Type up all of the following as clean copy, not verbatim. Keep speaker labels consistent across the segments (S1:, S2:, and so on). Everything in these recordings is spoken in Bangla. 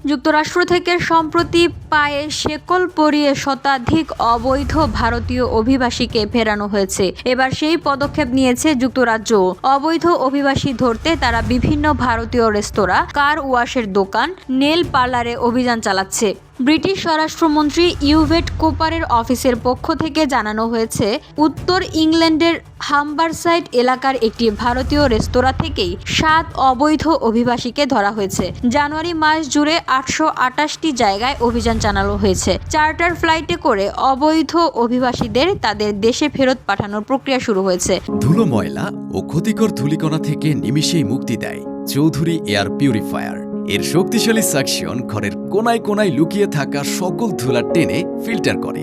S1: যুক্তরাষ্ট্র থেকে সম্প্রতি পায়ে শেকল পরিয়ে শতাধিক অবৈধ ভারতীয় অভিবাসীকে ফেরানো হয়েছে। এবার সেই পদক্ষেপ নিয়েছে যুক্তরাজ্য। অবৈধ অভিবাসী ধরতে তারা বিভিন্ন ভারতীয় রেস্তোরাঁ, কার ওয়াশের দোকান, নেল পার্লারে অভিযান চালাচ্ছে। ব্রিটিশ স্বরাষ্ট্রমন্ত্রী ইউভেট কোপারের অফিসের পক্ষ থেকে জানানো হয়েছে, উত্তর ইংল্যান্ডের হাম্বারসাইড এলাকার একটি ভারতীয় রেস্তোরাঁ থেকেই 7 অবৈধ অভিবাসীকে ধরা হয়েছে। জানুয়ারি মাস জুড়ে 828টি জায়গায় অভিযান চালানো হয়েছে। চার্টার ফ্লাইটে করে অবৈধ অভিবাসীদের তাদের দেশে ফেরত পাঠানোর প্রক্রিয়া শুরু হয়েছে।
S2: ধুলো, ময়লা ও ক্ষতিকর ধূলিকণা থেকে নিমিষেই মুক্তি দেয় চৌধুরী এয়ার পিউরিফায়ার। এর শক্তিশালী সাকশন ঘরের কোনায় কোনায় লুকিয়ে থাকা সকল ধুলা টেনে ফিল্টার করে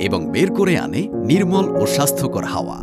S2: এবং বের করে আনে নির্মল ও স্বাস্থ্যকর হাওয়া।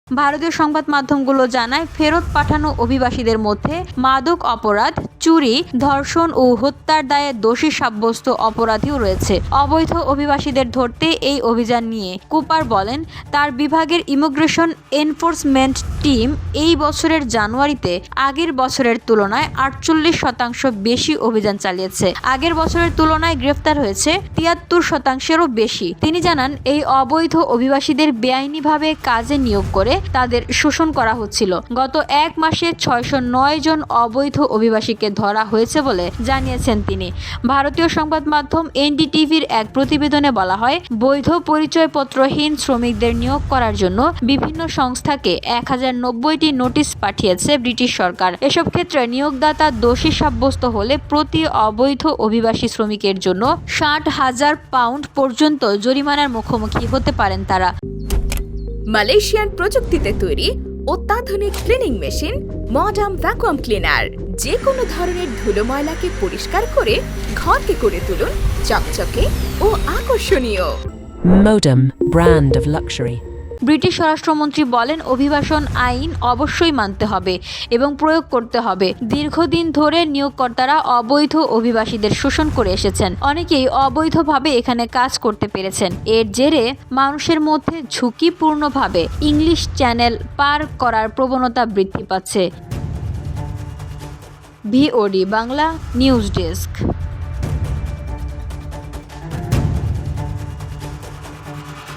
S1: ভারতীয় সংবাদ মাধ্যমগুলো জানায়, ফেরত পাঠানো অভিবাসীদের মধ্যে মাদক অপরাধ, চুরি, ধর্ষণ ও হত্যার দায়ে দোষী সাব্যস্ত অপরাধীও রয়েছে। অবৈধ অভিবাসীদের ধরতে এই অভিযান নিয়ে কুপার বলেন, তার বিভাগের ইমিগ্রেশন এনফোর্সমেন্ট টিম এই বছরের জানুয়ারিতে আগের বছরের তুলনায় 48% বেশি অভিযান চালিয়েছে। আগের বছরের তুলনায় গ্রেফতার হয়েছে 73%-এরও বেশি। তিনি জানান, এই অবৈধ অভিবাসীদের বেআইনিভাবে কাজে নিয়োগ করে তাদের শোষণ করা হচ্ছিল। গত এক মাসে 609 জন অবৈধ অভিবাসীকে ধরা হয়েছে বলে জানিয়েছেন তিনি। ভারতীয় সংবাদ মাধ্যম এনডিটিভির এক প্রতিবেদনে বলা হয়, বৈধ পরিচয়পত্রহীন শ্রমিকদের নিয়োগ করার জন্য বিভিন্ন সংস্থাকে 1090টি নোটিশ পাঠিয়েছে ব্রিটিশ সরকার। এসব ক্ষেত্রে নিয়োগদাতা দোষী সাব্যস্ত হলে প্রতি অবৈধ অভিবাসী শ্রমিকের জন্য 60,000 পাউন্ড পর্যন্ত জরিমানার মুখোমুখি হতে পারেন তারা।
S3: মালয়েশিয়ান প্রযুক্তিতে তৈরি অত্যাধুনিক cleaning machine modern vacuum cleaner যে কোনো ধরনের ধুলো ময়লাকে পরিষ্কার করে ঘরকে করে তুলুন চকচকে ও আকর্ষণীয়।
S4: Modem, brand of luxury.
S1: British স্বরাষ্ট্রমন্ত্রী বলেন, অভিবাসন আইন অবশ্যই মানতে হবে এবং প্রয়োগ করতে হবে। দীর্ঘদিন ধরে নিয়োগকর্তারা অবৈধ অভিবাসীদের শোষণ করে এসেছেন। অনেকেই অবৈধভাবে এখানে কাজ করতে পেরেছেন। এর জেরে মানুষের মধ্যে ঝুঁকিপূর্ণভাবে ইংলিশ চ্যানেল পার করার প্রবণতা বৃদ্ধি পাচ্ছে। VOD Bangla news desk.